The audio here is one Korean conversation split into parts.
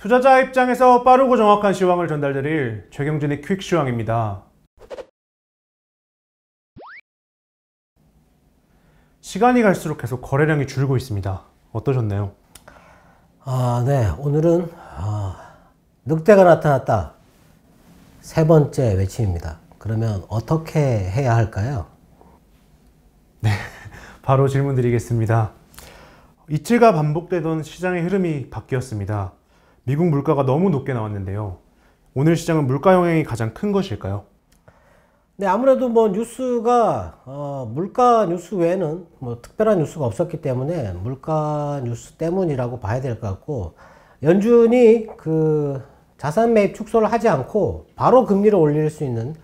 투자자 입장에서 빠르고 정확한 시황을 전달드릴 최경진의 퀵 시황입니다. 시간이 갈수록 계속 거래량이 줄고 있습니다. 어떠셨나요? 네. 오늘은 늑대가 나타났다. 세 번째 외침입니다. 그러면 어떻게 해야 할까요? 네, 바로 질문 드리겠습니다. 이틀가 반복되던 시장의 흐름이 바뀌었습니다. 미국 물가가 너무 높게 나왔는데요. 오늘 시장은 물가 영향이 가장 큰 것일까요? 네, 아무래도 뭐 뉴스가 물가 뉴스 외에는 뭐 특별한 뉴스가 없었기 때문에 물가 뉴스 때문이라고 봐야 될 것 같고, 연준이 그 자산 매입 축소를 하지 않고 바로 금리를 올릴 수 있는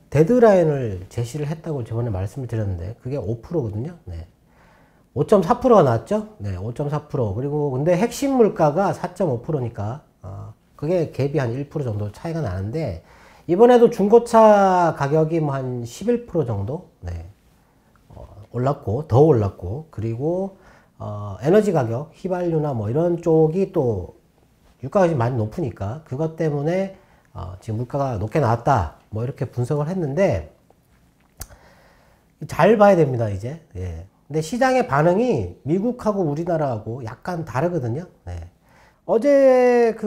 데드라인을 제시를 했다고 저번에 말씀을 드렸는데, 그게 5%거든요. 네. 5.4%가 나왔죠? 네, 5.4%. 그리고 근데 핵심 물가가 4.5%니까, 그게 갭이 한 1% 정도 차이가 나는데, 이번에도 중고차 가격이 뭐 한 11% 정도? 네. 올랐고, 더 올랐고, 그리고, 에너지 가격, 휘발유나 뭐 이런 쪽이 또 유가가 지금 많이 높으니까, 그것 때문에, 지금 물가가 높게 나왔다. 뭐 이렇게 분석을 했는데, 잘 봐야 됩니다, 이제. 예. 근데 시장의 반응이 미국하고 우리나라하고 약간 다르거든요. 네. 어제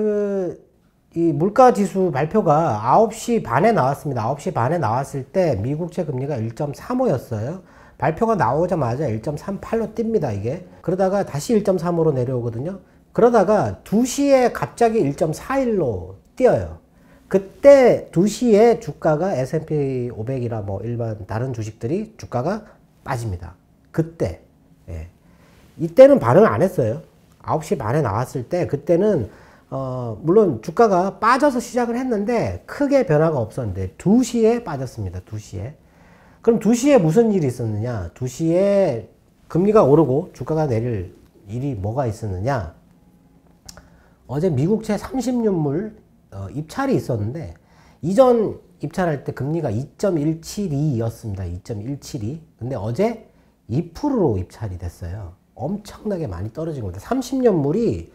이 물가 지수 발표가 9시 반에 나왔습니다. 9시 반에 나왔을 때 미국채 금리가 1.35였어요. 발표가 나오자마자 1.38로 뜁니다, 이게. 그러다가 다시 1.35로 내려오거든요. 그러다가 2시에 갑자기 1.41로 뛰어요. 그때 2시에 주가가 S&P 500이나 뭐 일반 다른 주식들이 주가가 빠집니다. 그때. 예. 이때는 반응을 안 했어요. 9시 반에 나왔을 때 그때는 물론 주가가 빠져서 시작을 했는데 크게 변화가 없었는데 2시에 빠졌습니다. 2시에. 그럼 2시에 무슨 일이 있었느냐? 2시에 금리가 오르고 주가가 내릴 일이 뭐가 있었느냐? 어제 미국채 30년물 입찰이 있었는데, 이전 입찰할 때 금리가 2.172였습니다. 2.172. 근데 어제 2%로 입찰이 됐어요. 엄청나게 많이 떨어진 겁니다. 30년물이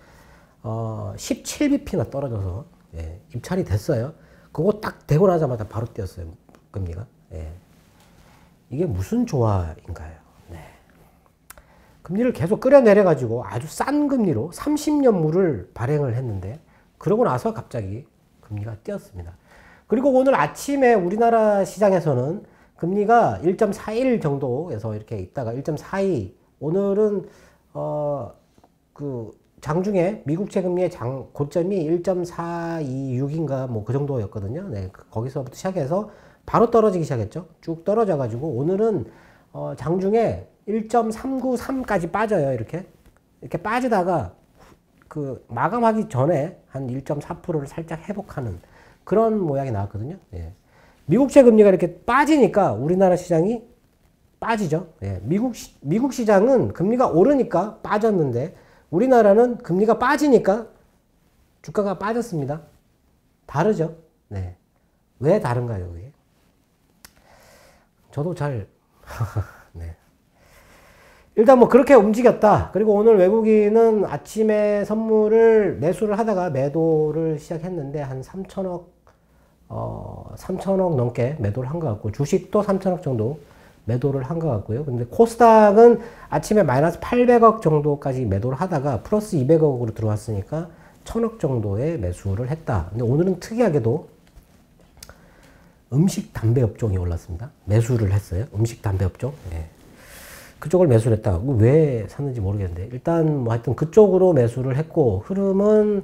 17bp나 떨어져서, 예, 입찰이 됐어요. 그거 딱 되고 나자마자 바로 뛰었어요, 금리가. 예. 이게 무슨 조화인가요? 네. 금리를 계속 끌어내려가지고 아주 싼 금리로 30년물을 발행을 했는데, 그러고 나서 갑자기 금리가 뛰었습니다. 그리고 오늘 아침에 우리나라 시장에서는 금리가 1.41 정도에서 이렇게 있다가 1.42, 오늘은 장중에 미국채 금리의 고점이 1.426인가 뭐 그 정도였거든요. 네, 거기서부터 시작해서 바로 떨어지기 시작했죠. 쭉 떨어져 가지고 오늘은 장중에 1.393까지 빠져요. 이렇게 빠지다가 마감하기 전에 한 1.4%를 살짝 회복하는 그런 모양이 나왔거든요. 예. 미국채 금리가 이렇게 빠지니까 우리나라 시장이 빠지죠. 예. 미국 시장은 금리가 오르니까 빠졌는데, 우리나라는 금리가 빠지니까 주가가 빠졌습니다. 다르죠. 네. 왜 다른가요, 그게? 저도 잘, 네. 일단 뭐 그렇게 움직였다. 그리고 오늘 외국인은 아침에 선물을 매수를 하다가 매도를 시작했는데, 한 3천억 넘게 매도를 한 것 같고, 주식도 3천억 정도 매도를 한 것 같고요. 근데 코스닥은 아침에 마이너스 800억 정도까지 매도를 하다가 플러스 200억으로 들어왔으니까 1000억 정도의 매수를 했다. 근데 오늘은 특이하게도 음식 담배 업종이 올랐습니다. 매수를 했어요. 음식 담배 업종. 예. 그쪽을 매수를 했다. 왜 샀는지 모르겠는데, 일단 뭐 하여튼 그쪽으로 매수를 했고, 흐름은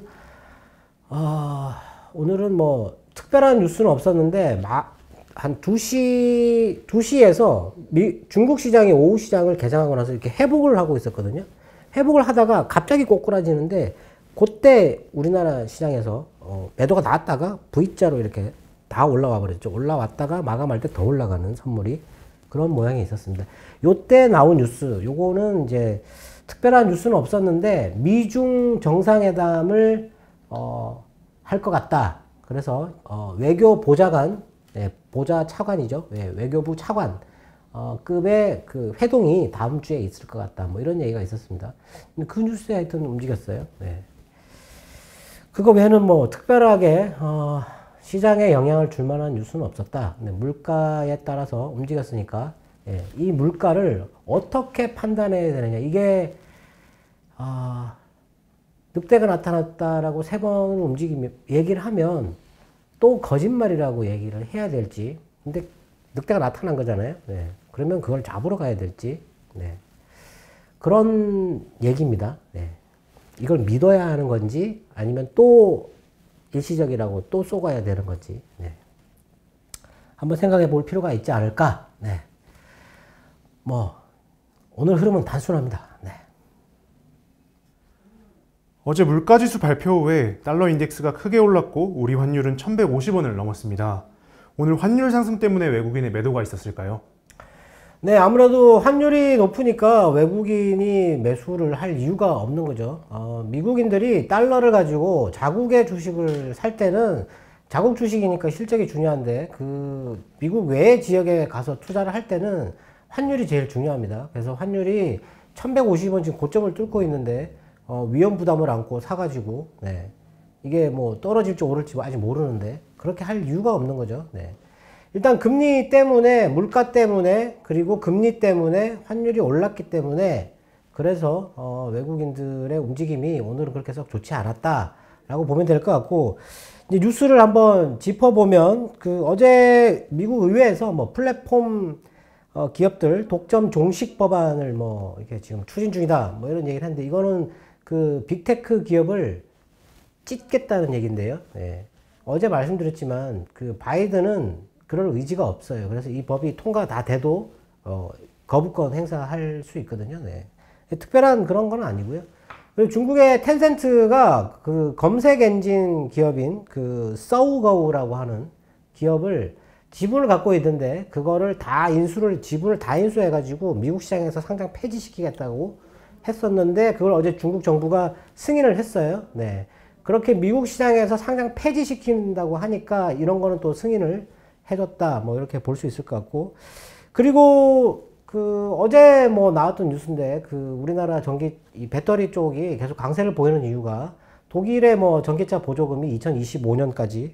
오늘은 뭐 특별한 뉴스는 없었는데, 한 2시에서 중국 시장이 오후 시장을 개장하고 나서 이렇게 회복을 하고 있었거든요. 회복을 하다가 갑자기 꼬꾸라지는데, 그때 우리나라 시장에서 매도가 나왔다가 V자로 이렇게 다 올라와 버렸죠. 올라왔다가 마감할 때 더 올라가는 선물이 그런 모양이 있었습니다. 요때 나온 뉴스, 요거는 이제 특별한 뉴스는 없었는데, 미중 정상회담을 할 것 같다. 그래서 외교 보좌관, 네, 보좌 차관이죠. 네, 외교부 차관 급의 그 회동이 다음 주에 있을 것 같다. 뭐 이런 얘기가 있었습니다. 근데 그 뉴스에 하여튼 움직였어요. 네. 그거 외에는 뭐 특별하게 시장에 영향을 줄 만한 뉴스는 없었다. 근데 물가에 따라서 움직였으니까 예, 이 물가를 어떻게 판단해야 되느냐. 이게 늑대가 나타났다라고 세 번 얘기를 하면 또 거짓말이라고 얘기를 해야 될지. 근데 늑대가 나타난 거잖아요. 네. 그러면 그걸 잡으러 가야 될지. 네. 그런 얘기입니다. 네. 이걸 믿어야 하는 건지 아니면 또 일시적이라고 또 쏘가야 되는 건지. 네. 한번 생각해 볼 필요가 있지 않을까. 네. 뭐 오늘 흐름은 단순합니다. 네. 어제 물가지수 발표 후에 달러 인덱스가 크게 올랐고 우리 환율은 1150원을 넘었습니다. 오늘 환율 상승 때문에 외국인의 매도가 있었을까요? 네, 아무래도 환율이 높으니까 외국인이 매수를 할 이유가 없는 거죠. 미국인들이 달러를 가지고 자국의 주식을 살 때는 자국 주식이니까 실적이 중요한데 그 미국 외의 지역에 가서 투자를 할 때는 환율이 제일 중요합니다. 그래서 환율이 1150원 지금 고점을 뚫고 있는데 위험 부담을 안고 사가지고 네. 이게 뭐 떨어질지 오를지 아직 모르는데 그렇게 할 이유가 없는 거죠. 네. 일단 금리 때문에 물가 때문에 그리고 금리 때문에 환율이 올랐기 때문에 그래서 외국인들의 움직임이 오늘은 그렇게 썩 좋지 않았다라고 보면 될 것 같고 이제 뉴스를 한번 짚어보면 그 어제 미국 의회에서 뭐 플랫폼 기업들 독점 종식 법안을 뭐 이렇게 지금 추진 중이다 뭐 이런 얘기를 했는데 이거는 그 빅테크 기업을 찢겠다는 얘기인데요. 네. 어제 말씀드렸지만 그 바이든은 그럴 의지가 없어요. 그래서 이 법이 통과 다 돼도 거부권 행사할 수 있거든요. 네. 특별한 그런 건 아니고요. 그리고 중국의 텐센트가 그 검색 엔진 기업인 그 서우거우라고 하는 기업을 지분을 갖고 있는데 그거를 지분을 다 인수해가지고 미국 시장에서 상장 폐지시키겠다고 했었는데 그걸 어제 중국 정부가 승인을 했어요. 네. 그렇게 미국 시장에서 상장 폐지시킨다고 하니까 이런 거는 또 승인을 해줬다. 뭐 이렇게 볼 수 있을 것 같고. 그리고 그 어제 뭐 나왔던 뉴스인데 그 우리나라 이 배터리 쪽이 계속 강세를 보이는 이유가 독일의 뭐 전기차 보조금이 2025년까지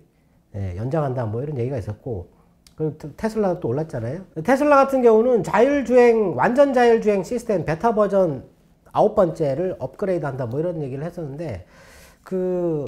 연장한다. 뭐 이런 얘기가 있었고. 그 테슬라도 또 올랐잖아요. 테슬라 같은 경우는 완전 자율주행 시스템 베타 버전 9번째를 업그레이드 한다. 뭐 이런 얘기를 했었는데 그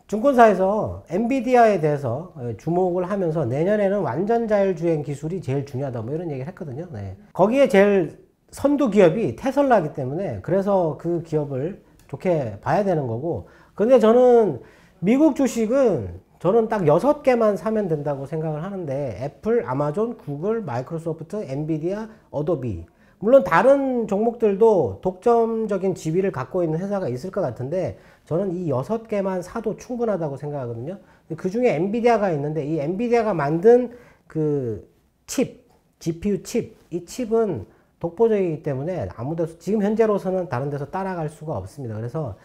증권사에서 엔비디아에 대해서 주목을 하면서 내년에는 완전 자율주행 기술이 제일 중요하다 뭐 이런 얘기를 했거든요. 네. 거기에 제일 선두 기업이 테슬라이기 때문에 그래서 그 기업을 좋게 봐야 되는 거고 근데 저는 미국 주식은 저는 딱 6개만 사면 된다고 생각을 하는데 애플, 아마존, 구글, 마이크로소프트, 엔비디아, 어도비 물론 다른 종목들도 독점적인 지위를 갖고 있는 회사가 있을 것 같은데 저는 이 6개만 사도 충분하다고 생각하거든요. 그 중에 엔비디아가 있는데 이 엔비디아가 만든 그 GPU 칩, 이 칩은 독보적이기 때문에 아무 데서 지금 현재로서는 다른 데서 따라갈 수가 없습니다. 그래서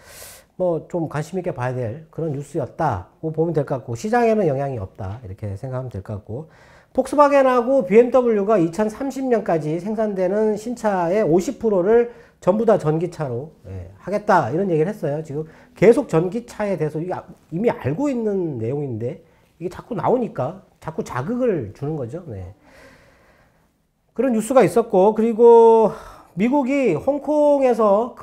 뭐 좀 관심 있게 봐야 될 그런 뉴스였다고 보면 될 것 같고 시장에는 영향이 없다 이렇게 생각하면 될 것 같고 폭스바겐하고 BMW가 2030년까지 생산되는 신차의 50%를 전부 다 전기차로 하겠다 이런 얘기를 했어요. 지금 계속 전기차에 대해서 이미 알고 있는 내용인데 이게 자꾸 나오니까 자꾸 자극을 주는 거죠. 네. 그런 뉴스가 있었고 그리고 미국이 홍콩에서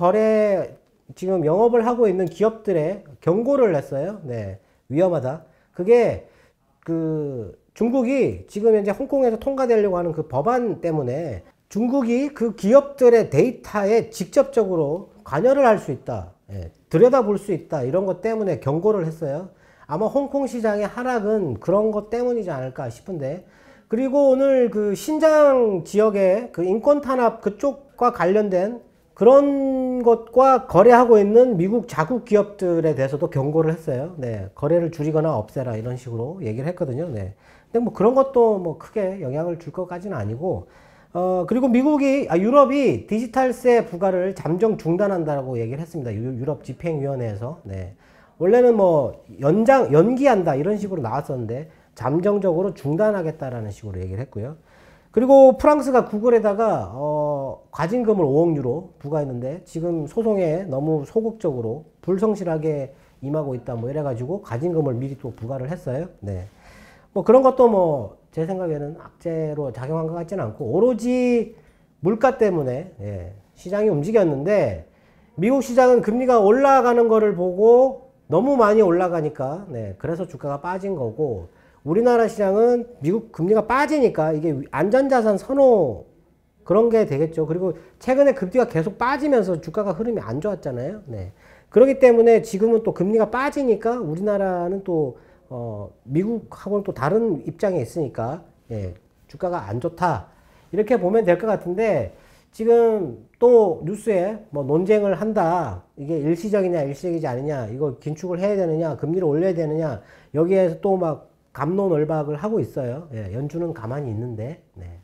지금 영업을 하고 있는 기업들의 경고를 냈어요. 네. 위험하다. 그게 중국이 지금 현재 홍콩에서 통과되려고 하는 그 법안 때문에 중국이 그 기업들의 데이터에 직접적으로 관여를 할 수 있다. 들여다볼 수 있다. 이런 것 때문에 경고를 했어요. 아마 홍콩 시장의 하락은 그런 것 때문이지 않을까 싶은데 그리고 오늘 그 신장 지역의 그 인권 탄압 그쪽과 관련된 그런 것과 거래하고 있는 미국 자국 기업들에 대해서도 경고를 했어요. 네. 거래를 줄이거나 없애라 이런 식으로 얘기를 했거든요. 네. 근데 뭐 그런 것도 뭐 크게 영향을 줄 것까지는 아니고 그리고 유럽이 디지털세 부과를 잠정 중단한다고 얘기를 했습니다. 유럽 집행위원회에서. 네. 원래는 뭐 연기한다 이런 식으로 나왔었는데 잠정적으로 중단하겠다라는 식으로 얘기를 했고요. 그리고 프랑스가 구글에다가 과징금을 5억 유로 부과했는데 지금 소송에 너무 소극적으로 불성실하게 임하고 있다 뭐 이래가지고 가진금을 미리 또 부과를 했어요. 네. 뭐 그런 것도 뭐 제 생각에는 악재로 작용한 것 같지는 않고 오로지 물가 때문에 예, 시장이 움직였는데 미국 시장은 금리가 올라가는 거를 보고 너무 많이 올라가니까 네, 그래서 주가가 빠진 거고 우리나라 시장은 미국 금리가 빠지니까 이게 안전자산 선호 그런 게 되겠죠. 그리고 최근에 금리가 계속 빠지면서 주가가 흐름이 안 좋았잖아요. 네. 그렇기 때문에 지금은 또 금리가 빠지니까 우리나라는 또 미국하고는 또 다른 입장에 있으니까 예, 주가가 안 좋다 이렇게 보면 될 것 같은데 지금 또 뉴스에 뭐 논쟁을 한다 이게 일시적이냐 일시적이지 않느냐 이거 긴축을 해야 되느냐 금리를 올려야 되느냐 여기에서 또 막 갑론을박을 하고 있어요. 예, 연준은 가만히 있는데 네.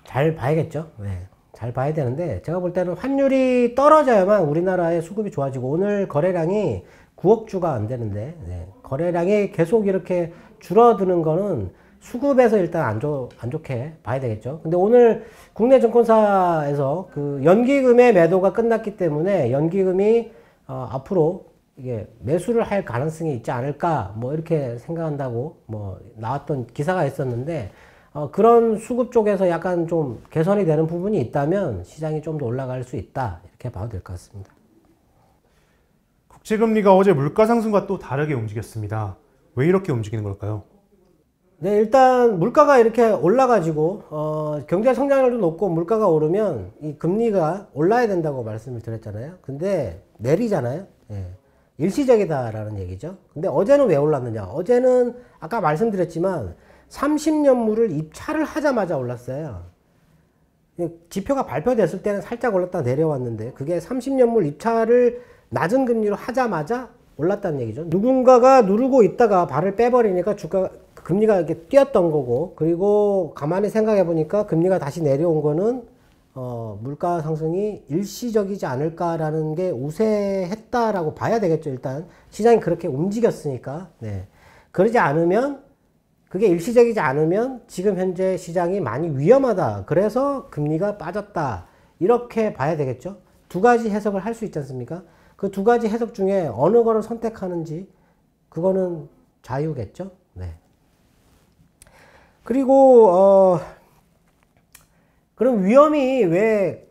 잘 봐야겠죠. 네. 잘 봐야 되는데 제가 볼 때는 환율이 떨어져야만 우리나라의 수급이 좋아지고 오늘 거래량이 9억 주가 안 되는데 네. 거래량이 계속 이렇게 줄어드는 거는 수급에서 일단 안 좋게 봐야 되겠죠. 근데 오늘 국내 증권사에서 그 연기금의 매도가 끝났기 때문에 연기금이 앞으로 이게 매수를 할 가능성이 있지 않을까 뭐 이렇게 생각한다고 뭐 나왔던 기사가 있었는데 그런 수급 쪽에서 약간 좀 개선이 되는 부분이 있다면 시장이 좀 더 올라갈 수 있다 이렇게 봐도 될 것 같습니다. 국제금리가 어제 물가 상승과 또 다르게 움직였습니다. 왜 이렇게 움직이는 걸까요? 네, 일단 물가가 이렇게 올라가지고 경제 성장률도 높고 물가가 오르면 이 금리가 올라야 된다고 말씀을 드렸잖아요. 근데 내리잖아요. 예. 일시적이다라는 얘기죠. 근데 어제는 왜 올랐느냐? 어제는 아까 말씀드렸지만 30년물을 입찰을 하자마자 올랐어요. 지표가 발표됐을 때는 살짝 올랐다 내려왔는데 그게 30년물 입찰을 낮은 금리로 하자마자 올랐다는 얘기죠. 누군가가 누르고 있다가 발을 빼버리니까 금리가 이렇게 뛰었던 거고 그리고 가만히 생각해 보니까 금리가 다시 내려온 거는 물가 상승이 일시적이지 않을까라는 게 우세했다라고 봐야 되겠죠. 일단 시장이 그렇게 움직였으니까 네. 그러지 않으면 그게 일시적이지 않으면 지금 현재 시장이 많이 위험하다. 그래서 금리가 빠졌다. 이렇게 봐야 되겠죠. 두 가지 해석을 할 수 있지 않습니까? 그 두 가지 해석 중에 어느 거를 선택하는지 그거는 자유겠죠. 네. 그리고 그럼 위험이 왜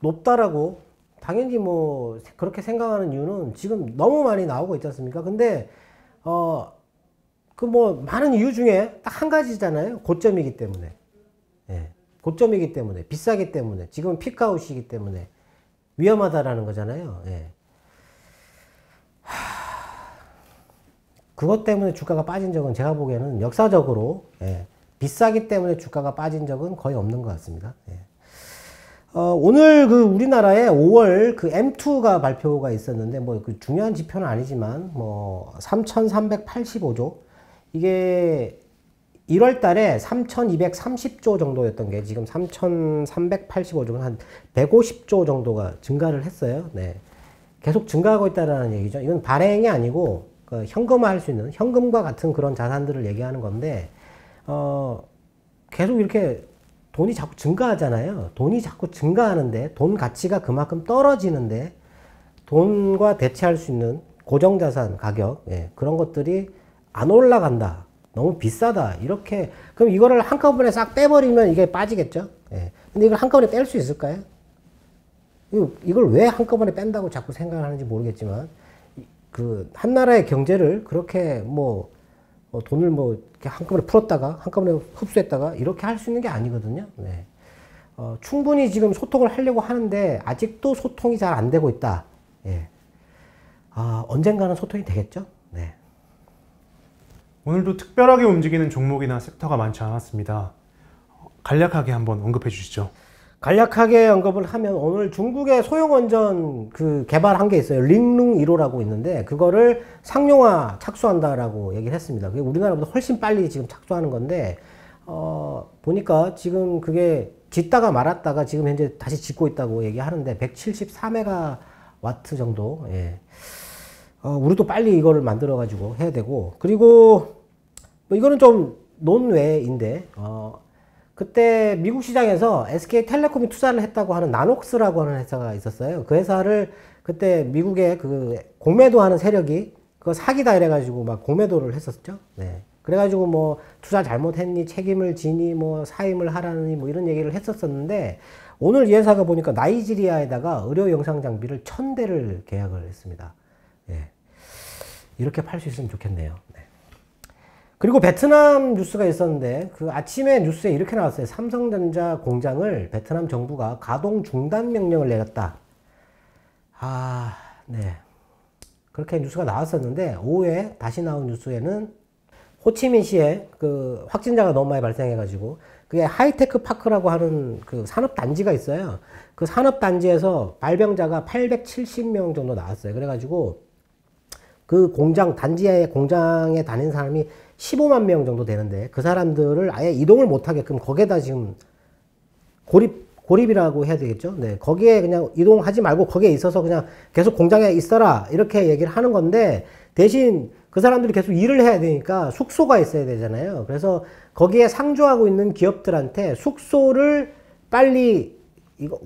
높다라고 당연히 뭐 그렇게 생각하는 이유는 지금 너무 많이 나오고 있지 않습니까? 근데 그 뭐 많은 이유 중에 딱 한 가지잖아요. 고점이기 때문에. 예. 고점이기 때문에 비싸기 때문에 지금 피크아웃이기 때문에 위험하다라는 거잖아요. 예. 그것 때문에 주가가 빠진 적은 제가 보기에는 역사적으로 예. 비싸기 때문에 주가가 빠진 적은 거의 없는 것 같습니다. 예. 오늘 그 우리나라에 5월 그 M2가 발표가 있었는데 뭐 그 중요한 지표는 아니지만 뭐 3,385조 이게 1월 달에 3,230조 정도였던 게 지금 3,385조 한 150조 정도가 증가를 했어요. 네. 계속 증가하고 있다는 얘기죠. 이건 발행이 아니고 그 현금화할 수 있는 현금과 같은 그런 자산들을 얘기하는 건데 계속 이렇게 돈이 자꾸 증가하잖아요. 돈이 자꾸 증가하는데 돈 가치가 그만큼 떨어지는데 돈과 대체할 수 있는 고정자산 가격 예, 그런 것들이 안 올라간다. 너무 비싸다. 이렇게 그럼 이거를 한꺼번에 싹 빼버리면 이게 빠지겠죠. 예. 근데 이걸 한꺼번에 뺄 수 있을까요? 이걸 왜 한꺼번에 뺀다고 자꾸 생각을 하는지 모르겠지만 그 한 나라의 경제를 그렇게 뭐 돈을 뭐 이렇게 한꺼번에 풀었다가 한꺼번에 흡수했다가 이렇게 할 수 있는 게 아니거든요. 네. 충분히 지금 소통을 하려고 하는데 아직도 소통이 잘 안 되고 있다. 예. 언젠가는 소통이 되겠죠. 네. 오늘도 특별하게 움직이는 종목이나 섹터가 많지 않았습니다. 간략하게 한번 언급해 주시죠. 간략하게 언급을 하면 오늘 중국의 소형원전 그 개발한 게 있어요. 링룽 1호라고 있는데 그거를 상용화 착수한다라고 얘기를 했습니다. 그게 우리나라보다 훨씬 빨리 지금 착수하는 건데 보니까 지금 그게 짓다가 말았다가 지금 현재 다시 짓고 있다고 얘기하는데 174메가와트 정도. 예. 우리도 빨리 이거를 만들어 가지고 해야 되고 그리고 뭐 이거는 좀 논외인데 그때 미국 시장에서 SK텔레콤이 투자를 했다고 하는 나녹스라고 하는 회사가 있었어요. 그 회사를 그때 미국의 그 공매도 하는 세력이 그거 사기다 이래가지고 막 공매도를 했었죠. 네. 그래가지고 뭐 투자 잘못했니, 책임을 지니, 뭐 사임을 하라니 뭐 이런 얘기를 했었었는데 오늘 이 회사가 보니까 나이지리아에다가 의료 영상 장비를 1000대를 계약을 했습니다. 예. 이렇게 팔 수 있으면 좋겠네요. 네. 그리고 베트남 뉴스가 있었는데 그 아침에 뉴스에 이렇게 나왔어요. 삼성전자 공장을 베트남 정부가 가동 중단 명령을 내렸다. 아, 네. 그렇게 뉴스가 나왔었는데 오후에 다시 나온 뉴스에는 호치민시에 그 확진자가 너무 많이 발생해가지고 그게 하이테크 파크라고 하는 그 산업단지가 있어요. 그 산업단지에서 발병자가 870명 정도 나왔어요. 그래가지고 그 공장, 단지에 공장에 다니는 사람이 15만 명 정도 되는데 그 사람들을 아예 이동을 못하게끔 거기에다 지금 고립이라고 해야 되겠죠. 네. 거기에 그냥 이동하지 말고 거기에 있어서 그냥 계속 공장에 있어라. 이렇게 얘기를 하는 건데 대신 그 사람들이 계속 일을 해야 되니까 숙소가 있어야 되잖아요. 그래서 거기에 상주하고 있는 기업들한테 숙소를 빨리 이거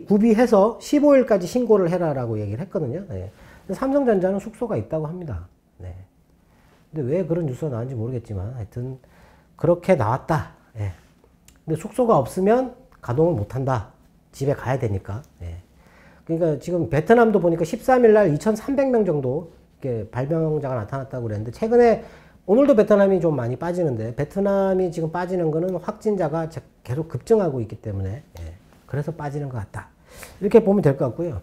구비해서 15일까지 신고를 해라라고 얘기를 했거든요. 네. 삼성전자는 숙소가 있다고 합니다. 네. 근데 왜 그런 뉴스가 나왔는지 모르겠지만 하여튼 그렇게 나왔다. 네. 근데 숙소가 없으면 가동을 못한다. 집에 가야 되니까. 네. 그러니까 지금 베트남도 보니까 13일 날 2,300명 정도 이렇게 발병자가 나타났다고 그랬는데 최근에 오늘도 베트남이 좀 많이 빠지는데 베트남이 지금 빠지는 거는 확진자가 계속 급증하고 있기 때문에 예, 그래서 빠지는 것 같다. 이렇게 보면 될 것 같고요.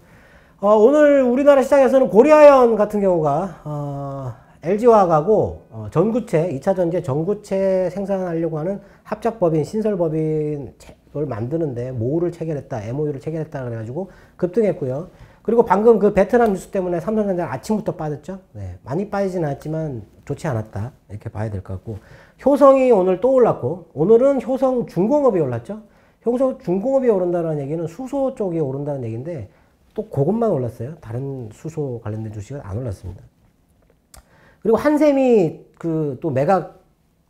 오늘 우리나라 시장에서는 고리아연 같은 경우가 LG화학하고 전구체, 2차 전지 전구체 생산하려고 하는 합작법인, 신설법인을 만드는데 모우를 체결했다, MOU를 체결했다 그래가지고 급등했고요. 그리고 방금 그 베트남 뉴스 때문에 삼성전자 아침부터 빠졌죠. 네, 많이 빠지진 않았지만 좋지 않았다. 이렇게 봐야 될 것 같고. 효성이 오늘 또 올랐고, 오늘은 효성 중공업이 올랐죠. 효성 중공업이 오른다는 얘기는 수소 쪽이 오른다는 얘기인데, 또 그것만 올랐어요. 다른 수소 관련된 주식은 안 올랐습니다. 그리고 한샘이 그 또 매각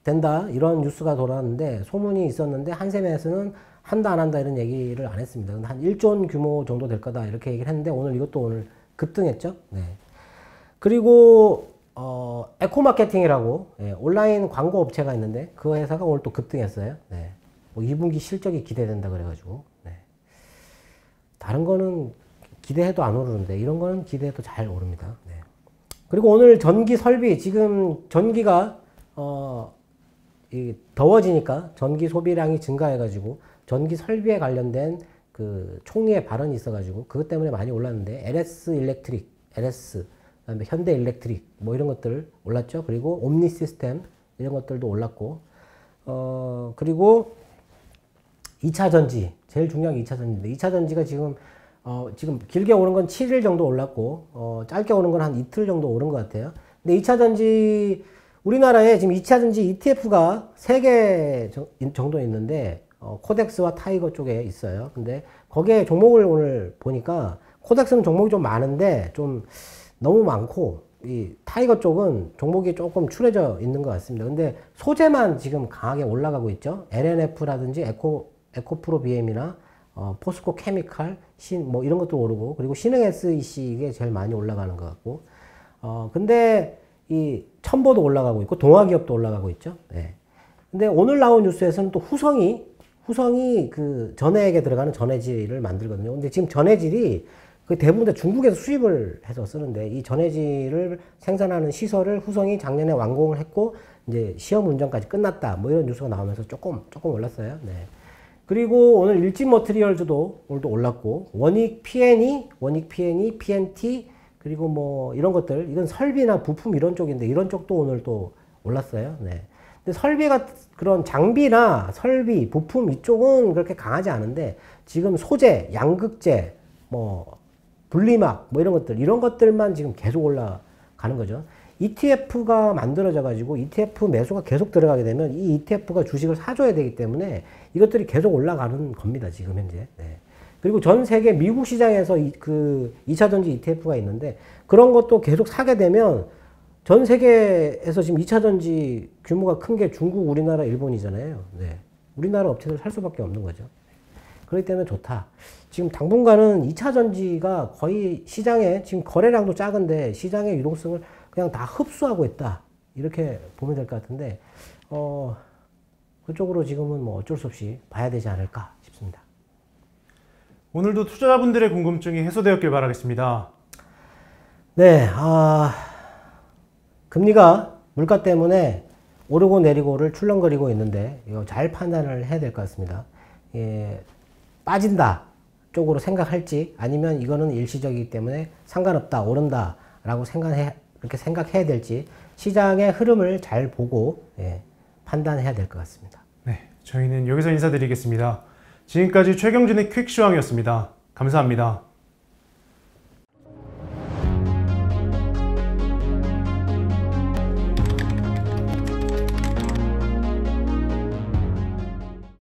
된다 이런 뉴스가 돌아왔는데 소문이 있었는데 한샘에서는 한다 안 한다 이런 얘기를 안 했습니다. 한 1조 원 규모 정도 될 거다 이렇게 얘기를 했는데 이것도 오늘 급등했죠. 네. 그리고 에코마케팅이라고 온라인 광고 업체가 있는데 그 회사가 오늘 또 급등했어요. 네. 뭐 2분기 실적이 기대된다 그래가지고 네. 다른 거는 기대해도 안 오르는데 이런 거는 기대해도 잘 오릅니다. 네. 그리고 오늘 전기 설비 지금 전기가 더워지니까 전기 소비량이 증가해가지고 전기 설비에 관련된 그 총리의 발언이 있어가지고 그것 때문에 많이 올랐는데 LS 일렉트릭, LS, 그다음에 현대 일렉트릭 뭐 이런 것들 올랐죠. 그리고 옴니 시스템 이런 것들도 올랐고 그리고 2차 전지 제일 중요한 게 2차 전지인데 2차 전지가 지금 길게 오른 건 7일 정도 올랐고 짧게 오른 건 한 이틀 정도 오른 것 같아요. 근데 2차 전지 우리나라에 지금 2차 전지 ETF가 3개 정도 있는데 코덱스와 타이거 쪽에 있어요. 근데 거기에 종목을 오늘 보니까 코덱스는 종목이 좀 많은데 좀 너무 많고 이 타이거 쪽은 종목이 조금 추려져 있는 것 같습니다. 근데 소재만 지금 강하게 올라가고 있죠. LNF라든지 에코프로 BM이나 포스코 케미칼, 뭐 이런 것도 오르고 그리고 신흥 SEC 이게 제일 많이 올라가는 것 같고 근데 이 첨보도 올라가고 있고 동화기업도 올라가고 있죠. 네. 근데 오늘 나온 뉴스에서는 또 후성이 그 전해액에 들어가는 전해질을 만들거든요. 근데 지금 전해질이 그 대부분 다 중국에서 수입을 해서 쓰는데 이 전해질을 생산하는 시설을 후성이 작년에 완공을 했고 이제 시험 운전까지 끝났다. 뭐 이런 뉴스가 나오면서 조금 올랐어요. 네. 그리고 오늘 일진 머티리얼즈도 오늘도 올랐고 원익 P&E, PNT 그리고 뭐 이런 것들 이건 설비나 부품 이런 쪽인데 이런 쪽도 오늘 또 올랐어요. 네. 근데 설비가 그런 장비나 설비, 부품 이쪽은 그렇게 강하지 않은데 지금 소재, 양극재, 뭐 분리막 뭐 이런 것들만 지금 계속 올라가는 거죠. ETF가 만들어져 가지고 ETF 매수가 계속 들어가게 되면 이 ETF가 주식을 사줘야 되기 때문에 이것들이 계속 올라가는 겁니다. 지금 현재. 네. 그리고 전 세계 미국 시장에서 그 2차 전지 ETF가 있는데 그런 것도 계속 사게 되면 전 세계에서 지금 2차 전지 규모가 큰 게 중국, 우리나라, 일본이잖아요. 네. 우리나라 업체들 살 수밖에 없는 거죠. 그렇기 때문에 좋다. 지금 당분간은 2차 전지가 거의 시장에 지금 거래량도 작은데 시장의 유동성을 그냥 다 흡수하고 있다. 이렇게 보면 될 것 같은데 그쪽으로 지금은 뭐 어쩔 수 없이 봐야 되지 않을까 싶습니다. 오늘도 투자자분들의 궁금증이 해소되었길 바라겠습니다. 네, 금리가 물가 때문에 오르고 내리고를 출렁거리고 있는데 이거 잘 판단을 해야 될 것 같습니다. 예, 빠진다 쪽으로 생각할지 아니면 이거는 일시적이기 때문에 상관없다 오른다 라고 그렇게 생각해야 될지 시장의 흐름을 잘 보고 판단해야 될 것 같습니다. 네, 저희는 여기서 인사드리겠습니다. 지금까지 최경진의 퀵시황이었습니다. 감사합니다.